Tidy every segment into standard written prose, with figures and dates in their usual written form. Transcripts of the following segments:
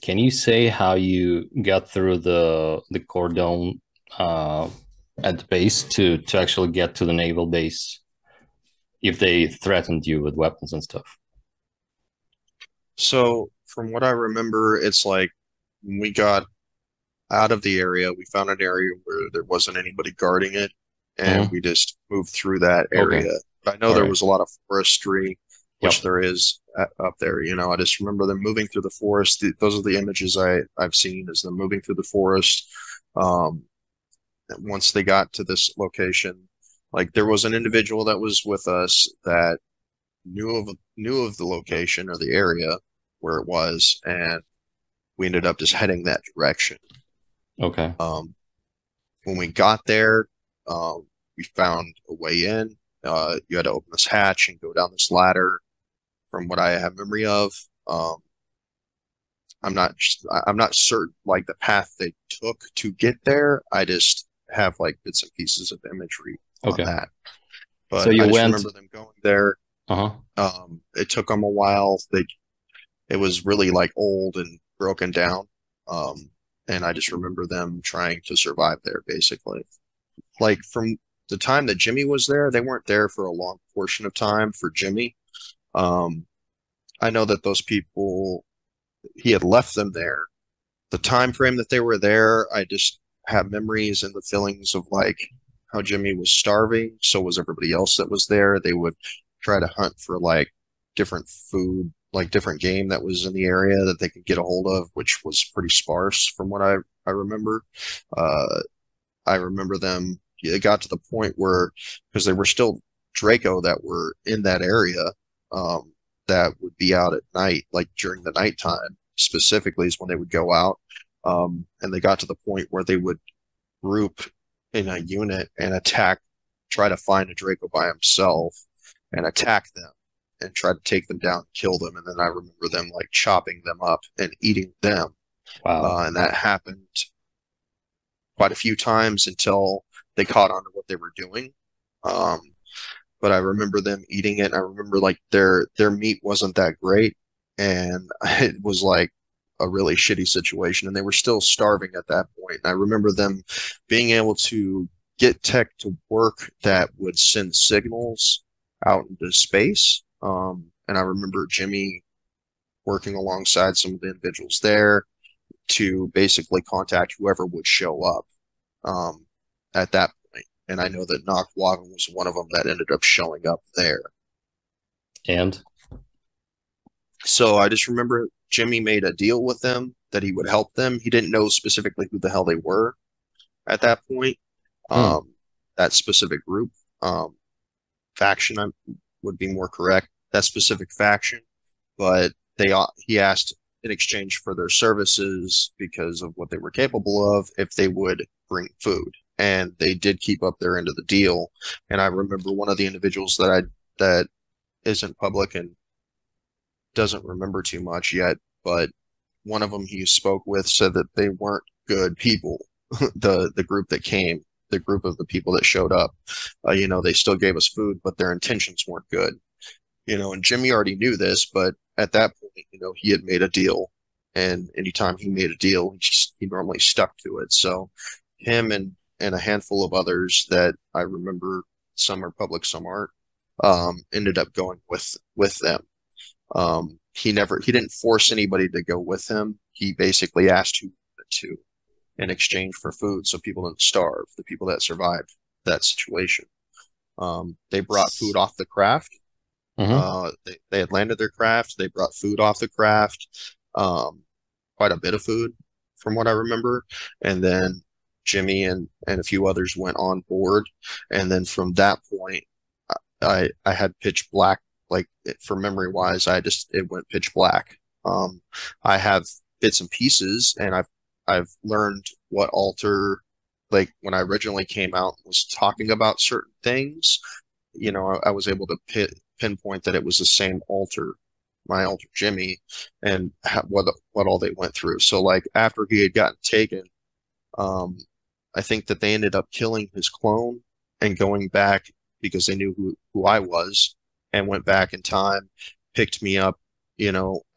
Can you say how you got through the cordon uh, at the base to actually get to the naval base if they threatened you with weapons and stuff? So from what I remember, it's like when we got out of the area, we found an area where there wasn't anybody guarding it, and Hmm. we just moved through that Okay. area. But I know All there right. was a lot of forestry, which Yep. there is up there. I just remember them moving through the forest. Those are the images I've seen is them moving through the forest. Um, and once they got to this location, like there was an individual that was with us that knew of the location or the area where it was, and we ended up just heading that direction. Okay. Um, when we got there, we found a way in. You had to open this hatch and go down this ladder. From what I have memory of, um, I'm not I'm not certain like the path they took to get there. I just have like bits and pieces of imagery on Okay. that. So But I you just went. remember them going there. Uh-huh. It took them a while. It was really like old and broken down. Um, and I just remember them trying to survive there basically. Like from the time that Jimmy was there, they weren't there for a long portion of time for Jimmy. Um, I know that those people, he had left them there. The time frame that they were there, I just have memories and the feelings of like how Jimmy was starving. So was everybody else that was there. They would try to hunt for like different food, like different game that was in the area that they could get a hold of, which was pretty sparse from what I remember. Uh, I remember them, it got to the point where, because there were still Draco that were in that area, um, that would be out at night, like during the nighttime specifically is when they would go out. And they got to the point where they would group in a unit and attack, try to find a Draco by himself and attack them and try to take them down, kill them. And then I remember them like chopping them up and eating them. Wow. And that happened quite a few times until they caught on to what they were doing. Um, but I remember them eating it. And I remember like their meat wasn't that great, and it was like a really shitty situation, and they were still starving at that point. And I remember them being able to get tech to work that would send signals out into space. And I remember Jimmy working alongside some of the individuals there to basically contact whoever would show up um, at that point. And I know that Nacht Waffen was one of them that ended up showing up there. And So I just remember Jimmy made a deal with them that he would help them. He didn't know specifically who the hell they were at that point. hmm. Um, that specific group, faction, would be more correct. That specific faction, but he asked in exchange for their services because of what they were capable of if they would bring food, and they did keep up their end of the deal. And I remember one of the individuals that isn't public and doesn't remember too much yet, but one of them he spoke with said that they weren't good people. The group that came, the group of the people that showed up, they still gave us food, but their intentions weren't good. And Jimmy already knew this, but at that point, he had made a deal, and anytime he made a deal, he normally stuck to it. So him and a handful of others that I remember, some are public, some aren't, ended up going with them. He didn't force anybody to go with him. He basically asked who wanted to in exchange for food, so people didn't starve. The people that survived that situation. They brought food off the craft. Hmm. They had landed their craft. They brought food off the craft, um, quite a bit of food from what I remember. And then Jimmy and a few others went on board. And then from that point, I had pitch black. Like for memory wise, it went pitch black. I have bits and pieces, and I've learned what alter. Like when I originally came out and was talking about certain things, I was able to pinpoint that it was the same alter, my alter Jimmy, and what all they went through. So like after he had gotten taken, um, I think that they ended up killing his clone and going back because they knew who I was, and went back in time, picked me up.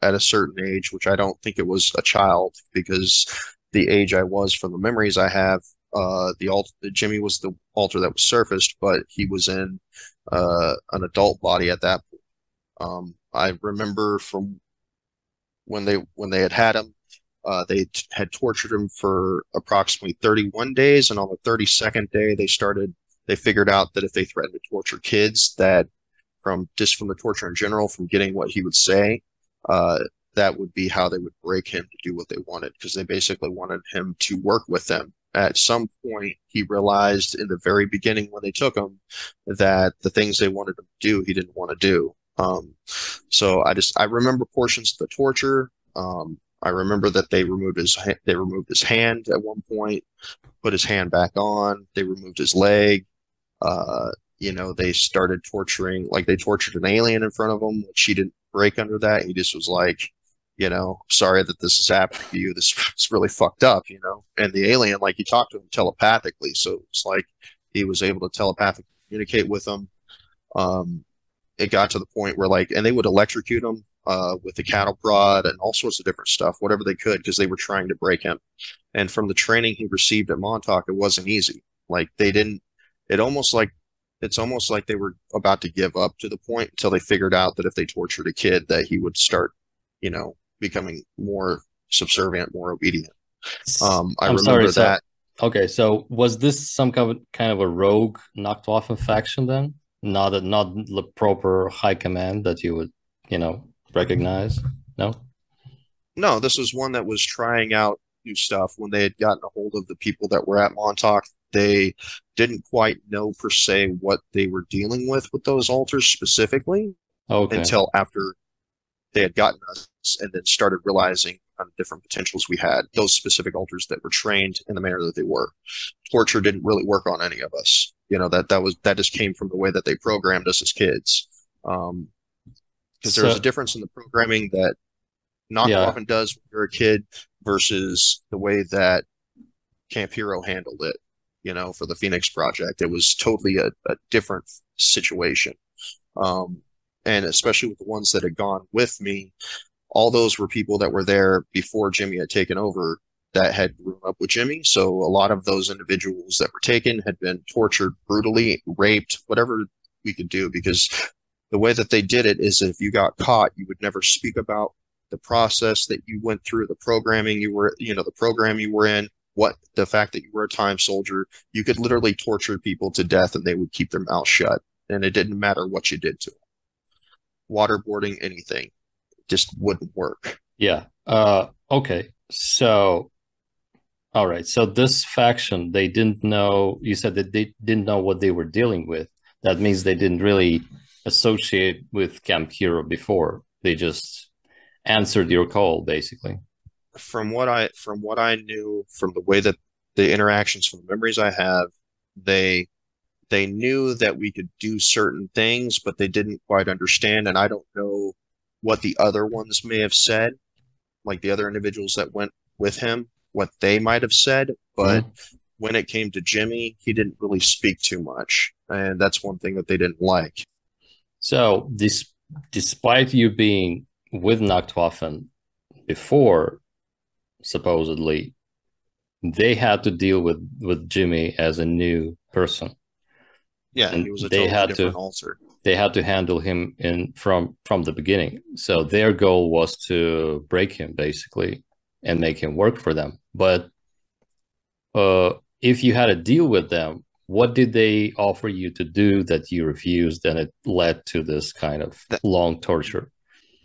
at a certain age, which I don't think it was a child because the age I was from the memories I have, Jimmy was the alter that was surfaced, but he was in an adult body at that point. I remember from when they had him, had tortured him for approximately 31 days, and on the 32nd day, they figured out that if they threatened to torture kids, that from the torture in general, from getting what he would say, uh, that would be how they would break him to do what they wanted, because they basically wanted him to work with them. At some point, he realized in the very beginning when they took him that the things they wanted him to do, he didn't want to do. So I remember portions of the torture. I remember that they removed his hand at one point, put his hand back on. They removed his leg. Uh, they started torturing, like they tortured an alien in front of him, which he didn't break under that. He just was like, sorry that this is happening to you. This is really fucked up. And the alien, like he talked to him telepathically. So it's like he was able to telepathically communicate with him. Um, it got to the point where and they would electrocute him with the cattle prod and all sorts of different stuff, whatever they could, because they were trying to break him. And from the training he received at Montauk, it wasn't easy. Like they didn't. It almost like it's almost like they were about to give up to the point until they figured out that if they tortured a kid, that he would start, becoming more subservient, more obedient. I I'm sorry. remember So, that. okay. So was this some kind of a rogue Nachtwaffen faction then? Not the proper high command that you would, recognize? No? No, this was one that was trying out new stuff. When they had gotten a hold of the people that were at Montauk, they didn't quite know per se what they were dealing with those altars specifically Okay. until after they had gotten us and then started realizing on different potentials we had, those specific altars that were trained in the manner that they were. Torture didn't really work on any of us. That just came from the way that they programmed us as kids. Because there was a So, difference in the programming that Nacht yeah. often does when you're a kid versus the way that Camp Hero handled it. For the Phoenix Project, it was totally a different situation. Um, and especially with the ones that had gone with me, all those were people that were there before Jimmy had taken over that had grown up with Jimmy. So a lot of those individuals that were taken had been tortured brutally, raped, whatever we could do, because the way that they did it is if you got caught, you would never speak about the process that you went through, the programming you were, the program you were in, the fact that you were a time soldier. You could literally torture people to death and they would keep their mouth shut. And it didn't matter what you did to them. Waterboarding, anything, just wouldn't work. Yeah. Okay. So, all right. So this faction, they didn't know, you said that they didn't know what they were dealing with. That means they didn't really associate with Camp Hero before. They just answered your call, basically. From what I knew, from the way that the interactions, from the memories I have, they they knew that we could do certain things, but they didn't quite understand. And I don't know what the other ones may have said, like the other individuals that went with him, what they might have said. But Mhm. when it came to Jimmy, he didn't really speak too much. And that's one thing that they didn't like. So, despite you being with Nachtwaffen before, supposedly, they had to deal with Jimmy as a new person, Yeah, and he was a totally different alter. they had to handle him in from the beginning. So their goal was to break him basically and make him work for them. But if you had a deal with them, what did they offer you to do that you refused, and it led to this kind of That long torture?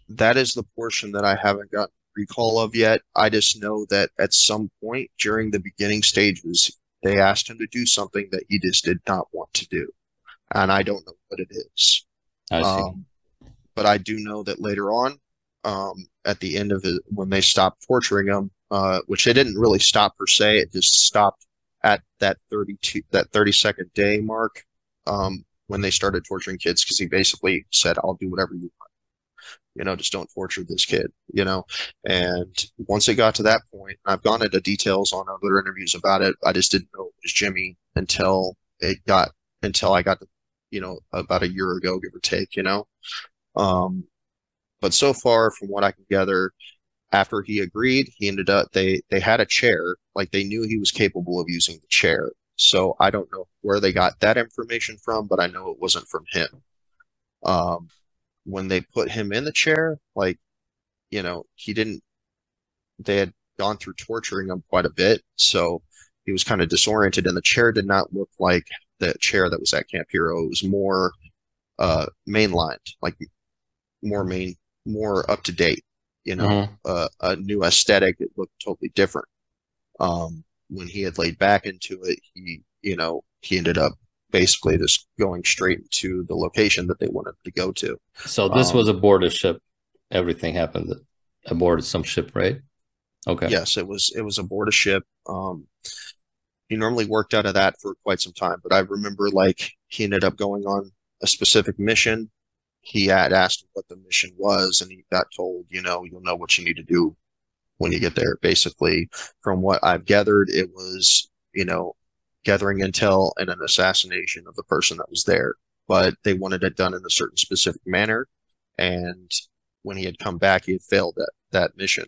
that is the portion that I haven't got recall of yet. I just know that at some point during the beginning stages, they asked him to do something that he just did not want to do. And I don't know what it is. I see. Um, but I do know that later on, at the end of it, when they stopped torturing him, which they didn't really stop per se, it just stopped at that 32nd day mark, when they started torturing kids, because he basically said, "I'll do whatever you want. Just don't torture this kid." And once it got to that point, I've gone into details on other interviews about it. I just didn't know it was Jimmy until I got about a year ago, give or take. Um, But so far, from what I can gather, after he agreed, he ended up they had a chair, like they knew he was capable of using the chair. So I don't know where they got that information from, but I know it wasn't from him. Um, when they put him in the chair, like, he didn't, they had gone through torturing him quite a bit, so he was kind of disoriented, and the chair did not look like the chair that was at Camp Hero. It was more mainlined, like more main, more up to date, Hmm. a new aesthetic. It looked totally different. When he had laid back into it, he ended up basically just going straight to the location that they wanted to go to. So this was Um, aboard a ship. Everything happened aboard some ship, right? Okay. yes, it was aboard a ship. He normally worked out of that for quite some time, but I remember like he ended up going on a specific mission. He had asked what the mission was, and he got told, you'll know what you need to do when you get there. Basically, from what I've gathered, it was, gathering intel and an assassination of the person that was there. But they wanted it done in a certain specific manner. And when he had come back, he had failed that mission.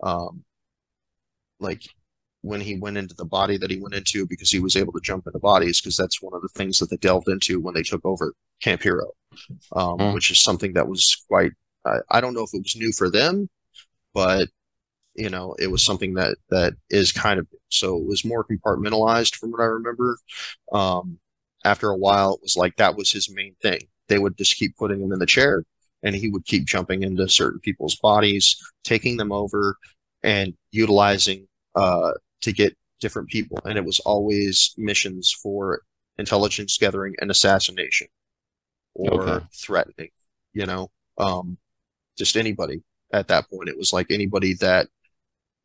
Um, like when he went into the body that he went into, because he was able to jump into bodies, because that's one of the things that they delved into when they took over Camp Hero, Mm. which is something that was quite, I don't know if it was new for them, but it was something that is kind of, so it was more compartmentalized from what I remember. Um, After a while, it was like that was his main thing. They would just keep putting him in the chair, and he would keep jumping into certain people's bodies, taking them over, and utilizing to get different people. And it was always missions for intelligence gathering and assassination Okay. or threatening. You know, um, just anybody at that point. It was like anybody that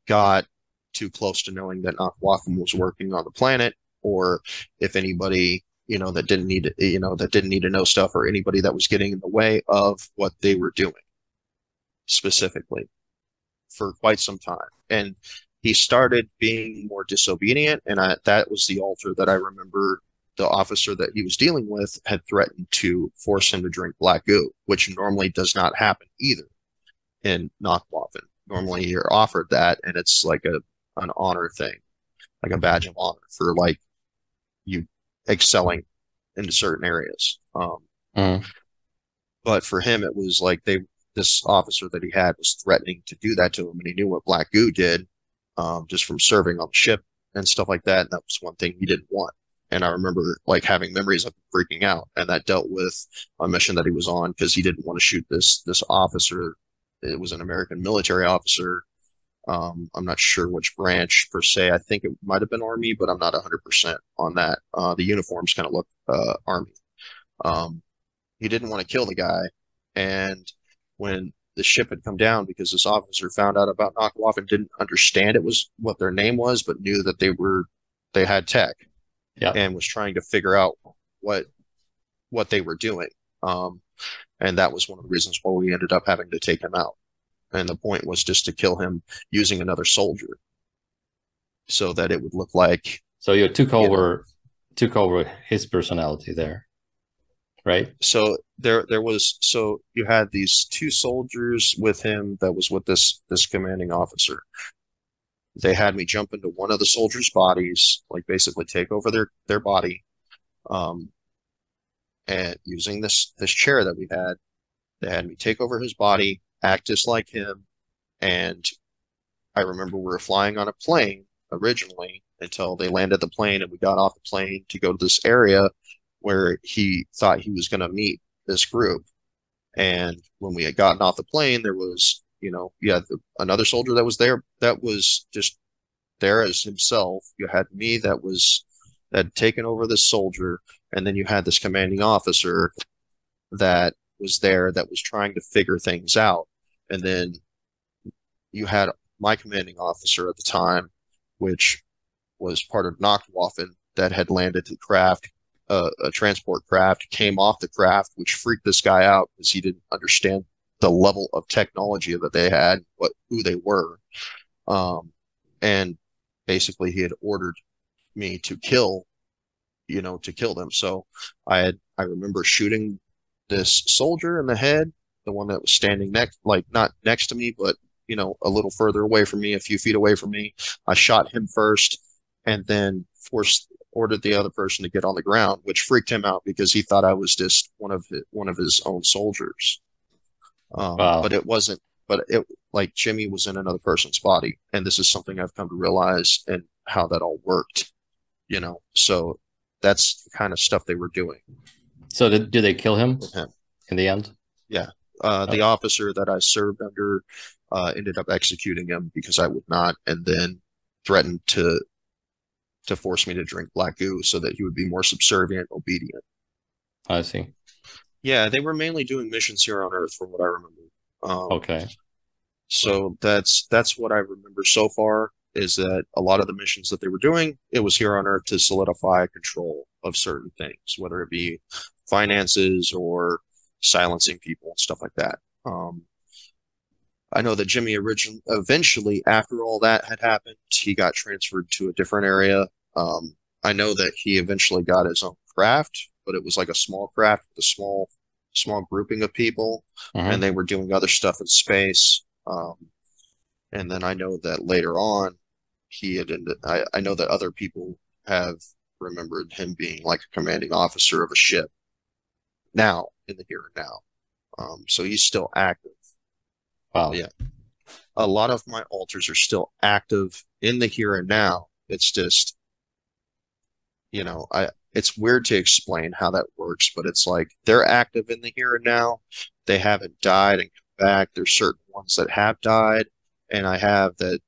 got too close to knowing that Waffen was working on the planet, or if anybody, that didn't need to know stuff, or anybody that was getting in the way of what they were doing specifically for quite some time. And he started being more disobedient, and that was the altar that I remember the officer that he was dealing with had threatened to force him to drink black goo, which normally does not happen either in Nachtwaffen. Normally you're offered that, and it's like an honor thing, like a badge of honor for like you excelling into certain areas. Mm. But for him, it was like this officer that he had was threatening to do that to him, and he knew what Black Goo did, just from serving on the ship and stuff like that. And that was one thing he didn't want. And I remember like having memories of him freaking out, and that dealt with a mission that he was on because he didn't want to shoot this officer. It was an American military officer. I'm not sure which branch per se. I think it might have been Army, but I'm not 100% on that. The uniforms kind of look Army. Um, he didn't want to kill the guy, and when the ship had come down, because this officer found out about Knockoff and didn't understand it was what their name was, but knew that they had tech Yeah. and was trying to figure out what they were doing. Um, and that was one of the reasons why we ended up having to take him out. And the point was just to kill him using another soldier so that it would look like, So you took you know, over his personality there, right? so there was, so you had these two soldiers with him that was with this commanding officer. They had me jump into one of the soldiers' bodies, like basically take over their body, um, and using this chair that we had, they had me take over his body, act just like him, and I remember we were flying on a plane originally until they landed the plane and we got off the plane to go to this area where he thought he was going to meet this group. And when we had gotten off the plane, there was, you had another soldier that was there that was just there as himself. You had me that had taken over this soldier, and then you had this commanding officer that was there that was trying to figure things out. And then you had my commanding officer at the time, which was part of Nachtwaffen, that had landed the craft, a transport craft, came off the craft, which freaked this guy out because he didn't understand the level of technology that they had, who they were. And basically he had ordered me to kill them. So I remember shooting this soldier in the head, the one that was standing next, like not next to me, but a little further away from me, a few feet away from me. I shot him first, and then ordered the other person to get on the ground, which freaked him out because he thought I was just one of his own soldiers. But Wow. it wasn't. But it like Jimmy was in another person's body, and this is something I've come to realize and how that all worked. So that's the kind of stuff they were doing So did they kill him with him. in the end? Yeah. The Oh, officer that I served under ended up executing him because I would not, and then threatened to force me to drink black goo so that he would be more subservient, obedient. I see. Yeah, they were mainly doing missions here on Earth, from what I remember. Um, Okay. so that's what I remember so far is that a lot of the missions that they were doing, it was here on Earth to solidify control of certain things, whether it be finances or silencing people and stuff like that. I know that Jimmy eventually, after all that had happened, he got transferred to a different area. I know that he eventually got his own craft, but it was like a small craft with a small grouping of people, and Hmm. they were doing other stuff in space. And then I know that later on, he had ended. I know that other people have remembered him being like a commanding officer of a ship now in the here and now. So he's still active. Wow. Yeah, a lot of my altars are still active in the here and now. It's just, it's weird to explain how that works, but it's like they're active in the here and now. They haven't died and come back. There's certain ones that have died, and I have that,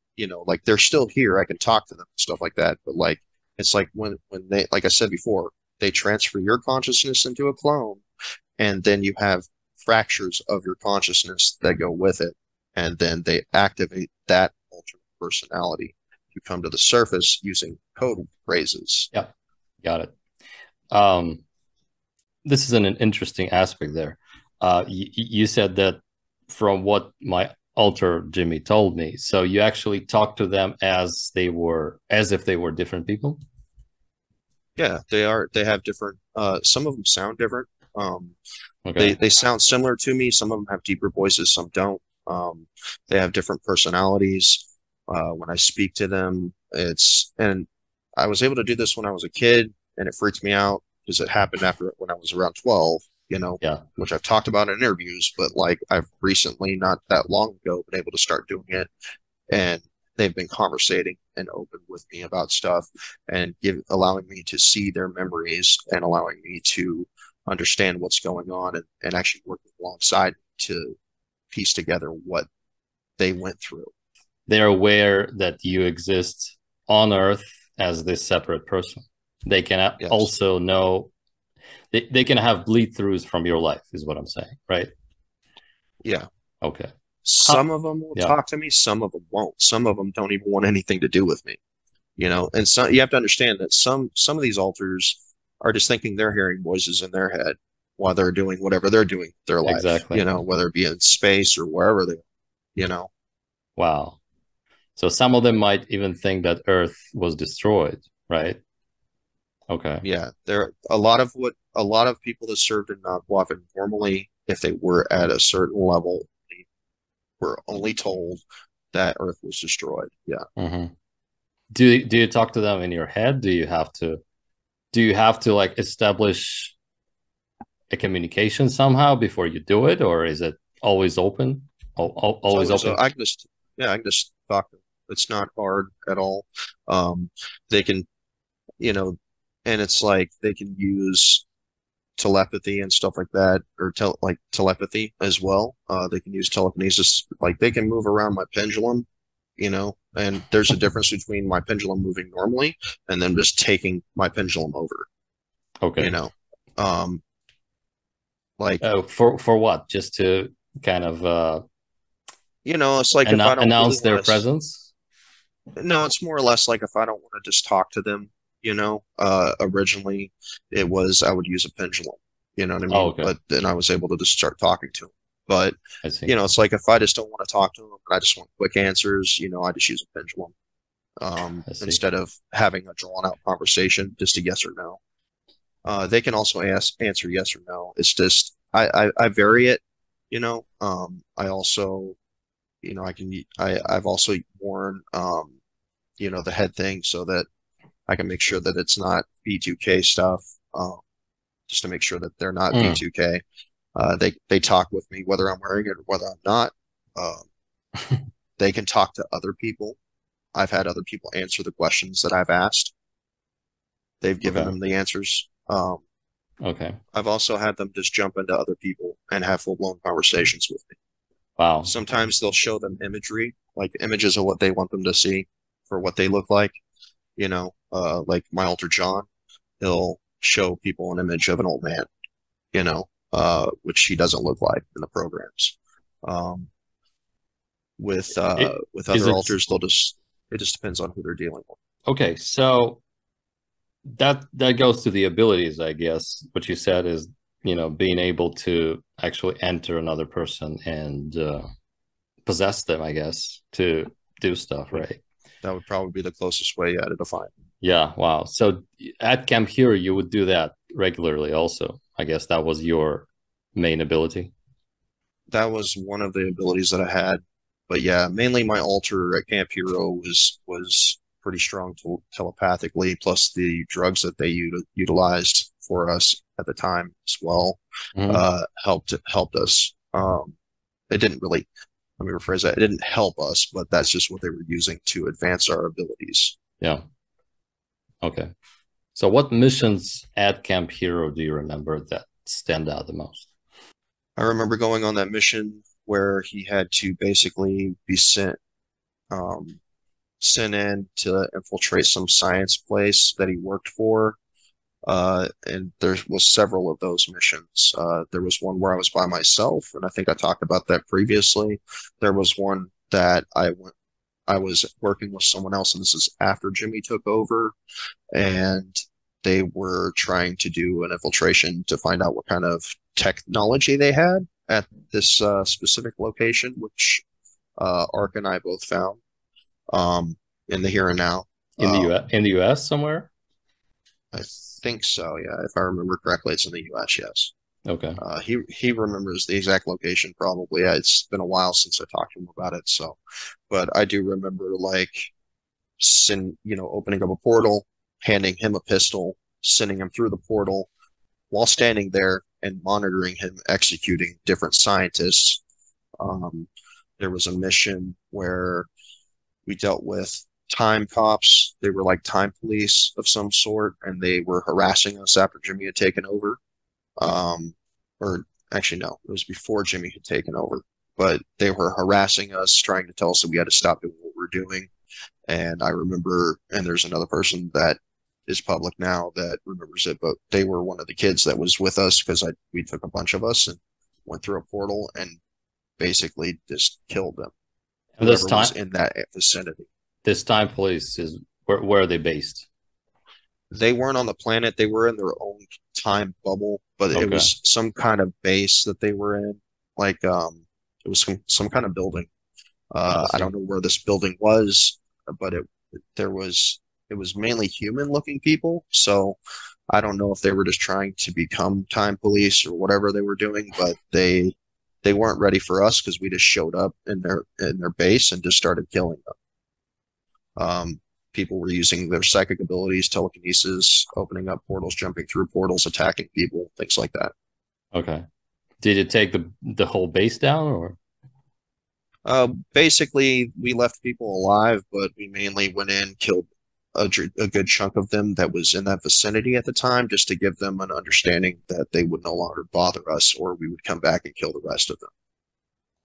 like they're still here. I can talk to them and stuff like that. But like, it's like when they, like I said before, they transfer your consciousness into a clone, and then you have fractures of your consciousness that go with it, and then they activate that alternate personality to come to the surface using code phrases. Yeah. Got it. Um, this is an interesting aspect there. You said that from what my alter Jimmy told me. So you actually talked to them as if they were different people. Yeah, they are. They have different. Some of them sound different. Um, they Okay. they sound similar to me. Some of them have deeper voices. Some don't. They have different personalities. When I speak to them, and I was able to do this when I was a kid, and it freaked me out because it happened after when I was around 12. Yeah. Which I've talked about in interviews, but like I've recently, not that long ago, been able to start doing it, and they've been conversating and open with me about stuff and allowing me to see their memories and allowing me to understand what's going on and actually working alongside to piece together what they went through. They're aware that you exist on Earth as this separate person. They can Yes. also know they can have bleed throughs from your life, is what I'm saying, right? Yeah. Okay. Some How, of them will yeah, talk to me, some of them won't. Some of them don't even want anything to do with me, And so you have to understand that some of these alters are just thinking they're hearing voices in their head while they're doing whatever they're doing with their life, exactly. whether it be in space or wherever they, you know. Wow. So some of them might even think that Earth was destroyed, right? Okay. Yeah, there a lot of people that served in Waffen normally, if they were at a certain level, they were only told that Earth was destroyed. Yeah. Mm-hmm. Do you talk to them in your head? Do you have to like establish a communication somehow before you do it, or is it always open? It's Always always open? I can just talk to them. It's not hard at all. Um, they can, you know, and it's like they can use telepathy and stuff like that, or telepathy as well. They can use telekinesis, like they can move around my pendulum, and there's a difference between my pendulum moving normally and then just taking my pendulum over, you Okay. know. Um, like, For what? Just to kind of it's like if I don't really announce their want to, presence? no, it's more or less like if I don't want to just talk to them, originally it was I would use a pendulum, you know what I Oh, mean? okay. But then I was able to just start talking to them. But, I see. it's like if I just don't want to talk to them, I just want quick answers, I just use a pendulum, I see. instead of having a drawn out conversation, just a yes or no. They can also answer yes or no. It's just I vary it I also, I've also worn, the head thing so that I can make sure that it's not B2K stuff, just to make sure that they're not Mm. B2K. They talk with me whether I'm wearing it or whether I'm not. Um, they can talk to other people. I've had other people answer the questions that I've asked. They've given Okay. them the answers. Okay. I've also had them just jump into other people and have full-blown conversations with me. Wow. Sometimes they'll show them imagery, like images of what they want them to see for what they look like. Like my alter John, he'll show people an image of an old man, which he doesn't look like in the programs. Um, with Is other it alters, it just depends on who they're dealing with. okay? So that goes to the abilities, I guess. What you said is, being able to actually enter another person and possess them, I guess, to do stuff, Would right? That would probably be the closest way, to define it. Yeah, wow. So at Camp Hero, you would do that regularly also. I guess that was your main ability. That was one of the abilities that I had. But yeah, mainly my alter at Camp Hero was pretty strong telepathically, plus the drugs that they utilized for us at the time as well Mhm. helped us. It didn't really, let me rephrase that. It didn't help us, but that's just what they were using to advance our abilities. Yeah. Okay. So what missions at Camp Hero do you remember that stand out the most? I remember going on that mission where he had to basically be um, sent in to infiltrate some science place that he worked for. And there was several of those missions. There was one where I was by myself, and I think I talked about that previously. There was one that I was working with someone else, and this is after Jimmy took over, and they were trying to do an infiltration to find out what kind of technology they had at this specific location, which Ark and I both found in the here and now. In the Um, US, in the US somewhere? I think so, yeah. If I remember correctly, it's in the U.S., yes. Okay. He remembers the exact location probably. Yeah, it's been a while since I talked to him about it, so but I do remember like opening up a portal, handing him a pistol, sending him through the portal while standing there and monitoring him executing different scientists. Um, there was a mission where we dealt with time cops. They were like time police of some sort, and they were harassing us after Jimmy had taken over. Um, or actually, no, it was before Jimmy had taken over. But they were harassing us, trying to tell us that we had to stop doing what we're doing. And I remember, and there's another person that is public now that remembers it, but they were one of the kids that was with us because we took a bunch of us and went through a portal and basically just killed them, And this whoever was time, in that vicinity. this time police is where are they based? They weren't on the planet, they were in their own time bubble, but it Okay. was some kind of base that they were in. Like it was some kind of building. I I see. don't know where this building was, but there was it was mainly human looking people. So I don't know if they were just trying to become time police or whatever they were doing, but they weren't ready for us because we just showed up in their base and just started killing them. People were using their psychic abilities, telekinesis, opening up portals, jumping through portals, attacking people, things like that. Okay. Did you take the whole base down or? Basically, we left people alive, but we mainly went in, killed a good chunk of them that was in that vicinity at the time, just to give them an understanding that they would no longer bother us, or we would come back and kill the rest of them.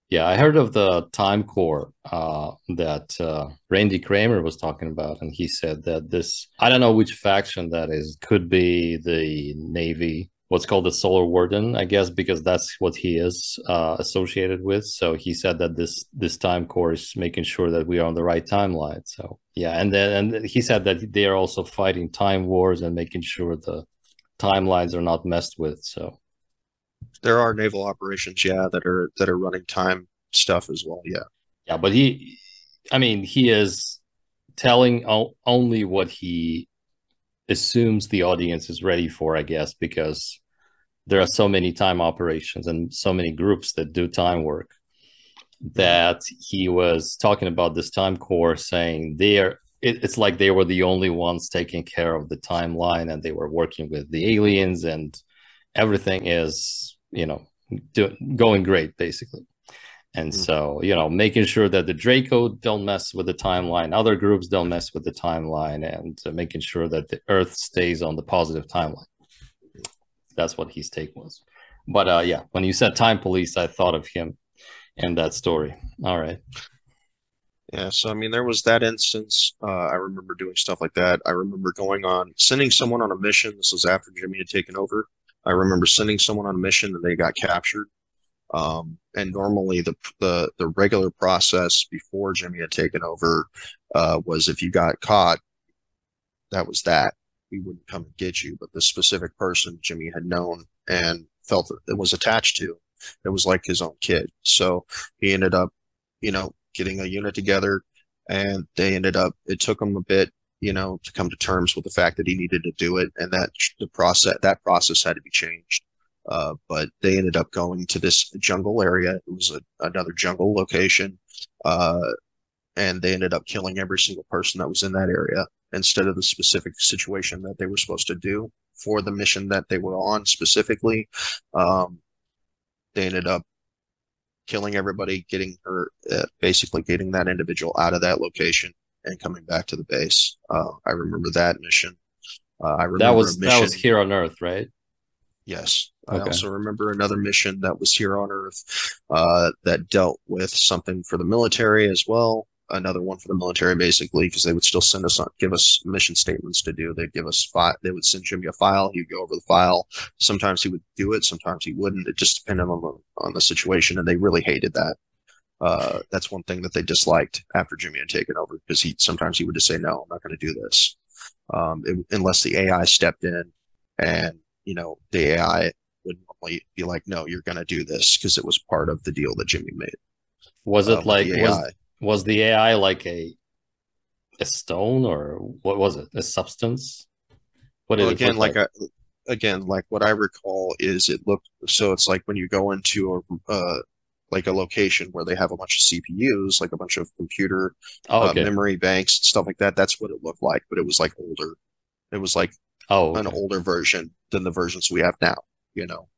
Yeah, I heard of the Time Core that Randy Kramer was talking about, and he said that this, I don't know which faction that is, could be the Navy, what's called the Solar Warden, I guess, because that's what he is associated with. So he said that this Time Core is making sure that we are on the right timeline. So yeah, and he said that they are also fighting time wars and making sure the timelines are not messed with. So There are naval operations, yeah, that are running time stuff as well. Yeah, yeah, but I mean, he is telling only what he assumes the audience is ready for, I guess, because there are so many time operations and so many groups that do time work Mhm. that he was talking about this time core, saying it's like they were the only ones taking care of the timeline, and they were working with the aliens, and everything is, going great, basically. And Mhm. so, making sure that the Draco don't mess with the timeline, other groups don't mess with the timeline, and making sure that the Earth stays on the positive timeline. That's what his take was. But yeah, when you said time police, I thought of him and that story. All right. Yeah, so I mean, there was that instance. I remember doing stuff like that. I remember sending someone on a mission. This was after Jimmy had taken over. I remember sending someone on a mission and they got captured. And normally the regular process before Jimmy had taken over was if you got caught, that was that. We wouldn't come and get you. But the specific person Jimmy had known and felt that it was attached to, it was like his own kid. So he ended up, getting a unit together, and it took him a bit, to come to terms with the fact that he needed to do it, and that process had to be changed. But they ended up going to this jungle area. It was another jungle location. Uh, and they ended up killing every single person that was in that area instead of the specific situation that they were supposed to do for the mission that they were on specifically. Um, they ended up killing everybody, basically getting that individual out of that location and coming back to the base. I remember that mission. I That remember a was that was mission. here on Earth, right? Yes. I Okay. also remember another mission that was here on Earth that dealt with something for the military as well. Another one for the military, basically, because they would still give us mission statements to do. They'd give us they would send Jimmy a file. He'd go over the file. Sometimes he would do it. Sometimes he wouldn't. It just depended on the situation, and they really hated that. That's one thing that they disliked after Jimmy had taken over, because sometimes he would just say, "No, I'm not going to do this," unless the AI stepped in, and the AI would normally be like, "No, you're going to do this," because it was part of the deal that Jimmy made Was it with like the AI. was the AI like a stone, or what was it? A substance? What Well, did it look like? like what I recall is it looked so. It's like when you go into like a location where they have a bunch of CPUs, like a bunch of computer Oh, okay. memory banks, stuff like that. That's what it looked like, but it was like older. It was like Oh, an okay. older version than the versions we have now,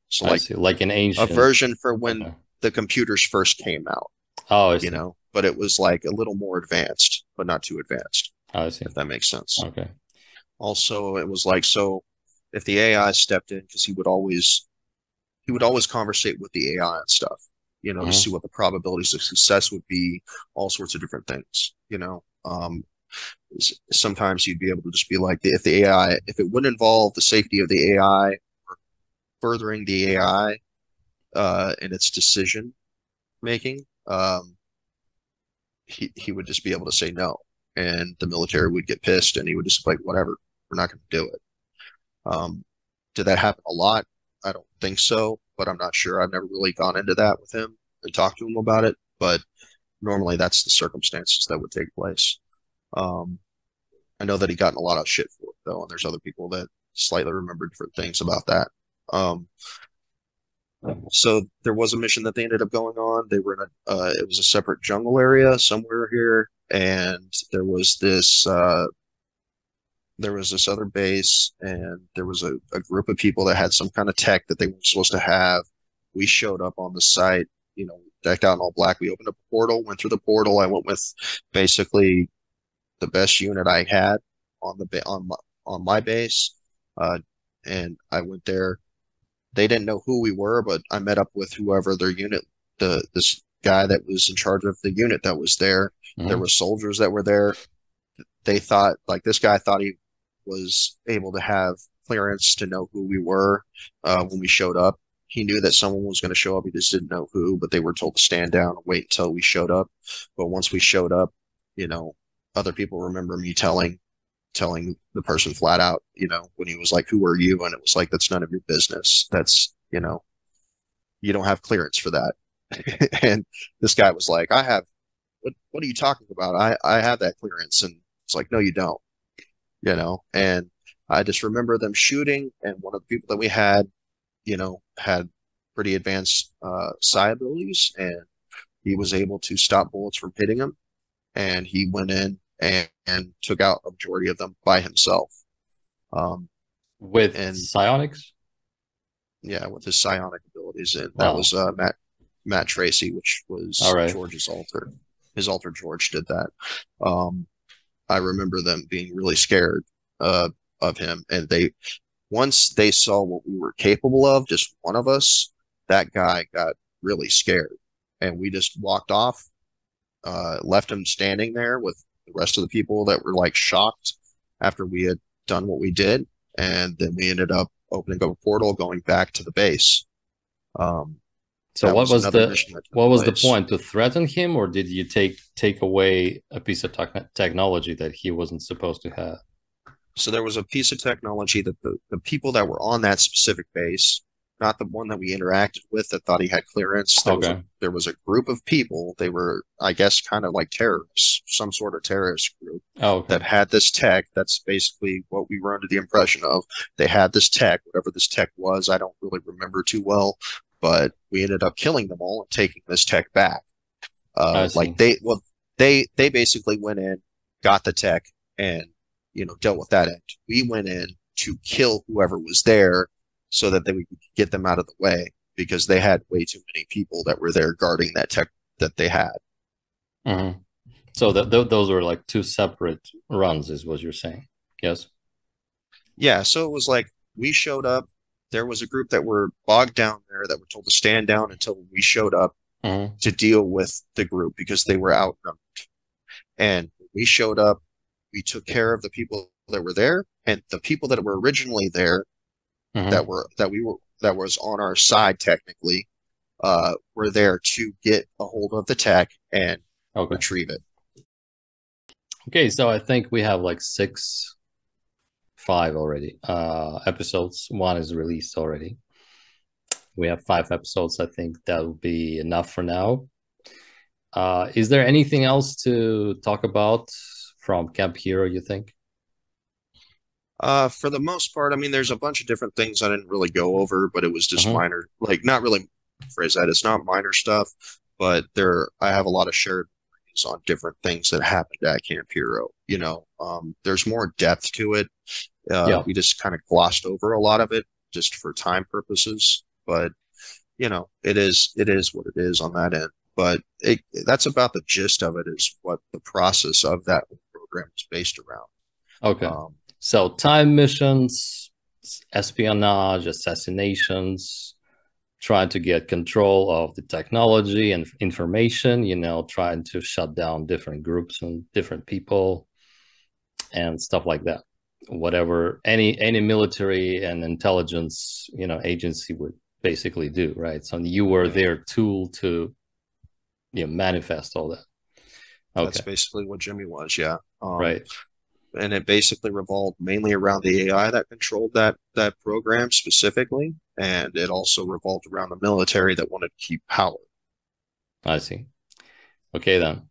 So I like see. Like an a ancient. version for when Okay. the computers first came out, Oh, I see. but it was like a little more advanced, but not too advanced, Oh, I see. if that makes sense. Okay. Also, it was like, so if the AI stepped in, because he would always conversate with the AI and stuff, to Hmm. see what the probabilities of success would be, all sorts of different things. Sometimes you'd be able to just be like, if it wouldn't involve the safety of the AI or furthering the AI in its decision making, he would just be able to say no, and the military would get pissed, and he would just be like, whatever, we're not going to do it. Um, did that happen a lot? I don't think so, but I'm not sure. I've never really gone into that with him and talked to him about it, but normally that's the circumstances that would take place. Um, I know that he got in a lot of shit for it though, and there's other people that slightly remember different things about that. Um, so there was a mission that they ended up going on. They were in it was a separate jungle area somewhere here, and there was this other base, and there was a group of people that had some kind of tech that they weren't supposed to have. We showed up on the site, decked out in all black. We opened up a portal, went through the portal. I went with basically the best unit I had on my base, uh, and I went there. They didn't know who we were, but I met up with whoever their unit, this guy that was in charge of the unit that was there. There Hmm. were soldiers that were there. They thought, like, this guy thought he was able to have clearance to know who we were when we showed up. He knew that someone was going to show up. He just didn't know who, but they were told to stand down and wait until we showed up. But once we showed up, you know, other people remember me telling the person flat out, when he was like, "Who are you?" And it was like, "That's none of your business. You don't have clearance for that." And this guy was like, "I have. What are you talking about? I have that clearance." And it's like, "No, you don't." And I just remember them shooting, and one of the people that we had, had pretty advanced psi abilities, and he was able to stop bullets from hitting him. And he went in and took out a majority of them by himself. With And psionics? yeah, with his psionic abilities, and that Wow. was Matt Tracy, which All was right. George's alter. His alter George did that. Um, I remember them being really scared uh, of him, and they once they saw what we were capable of, just one of us, that guy got really scared, and we just walked off, left him standing there with the rest of the people that were like shocked after we had done what we did, and then we ended up opening up a portal, going back to the base. Um, So that what was was another the mission that took what was the place. point? To threaten him, or did you take away a piece of technology that he wasn't supposed to have? So there was a piece of technology that the people that were on that specific base, not the one that we interacted with that thought he had clearance, Okay. there was a group of people, they were, I guess, kind of like terrorists, some sort of terrorist group Oh, that okay. had this tech. That's basically what we were under the impression of. They had this tech, whatever this tech was, I don't really remember too well, but we ended up killing them all and taking this tech back. I Like see. they basically went in, got the tech, and dealt with that end. We went in to kill whoever was there so that we could get them out of the way because they had way too many people that were there guarding that tech that they had. Hmm. So that those were like two separate runs, is what you're saying? Yes. Yeah, so it was like we showed up. There was a group that were bogged down there that were told to stand down until we showed up Hmm. to deal with the group because they were outnumbered. And we showed up, we took care of the people that were there, and the people that were originally there Hmm. that was on our side technically were there to get a hold of the tech and Okay. retrieve it. Okay. So I think we have like five already. Episodes. One is released already. We have five episodes. I think that will be enough for now. Is there anything else to talk about from Camp Hero, you think? For the most part, I mean, there's a bunch of different things I didn't really go over, but it was just Hmm. minor, like not really phrase that. It's not minor stuff, but I have a lot of shared memories on different things that happened at Camp Hero. There's more depth to it. Yeah. We just kind of glossed over a lot of it just for time purposes, but it is what it is on that end. But that's about the gist of it, is what the process of that program is based around. Okay. Um, So time missions, espionage, assassinations, trying to get control of the technology and information, trying to shut down different groups and different people and stuff like that. Whatever any military and intelligence, agency would basically do, right? So you were yeah, their tool to manifest all that. that's Okay. basically what Jimmy was. Yeah. Right. And it basically revolved mainly around the AI that controlled that program specifically, and it also revolved around the military that wanted to keep power. I see. Okay then.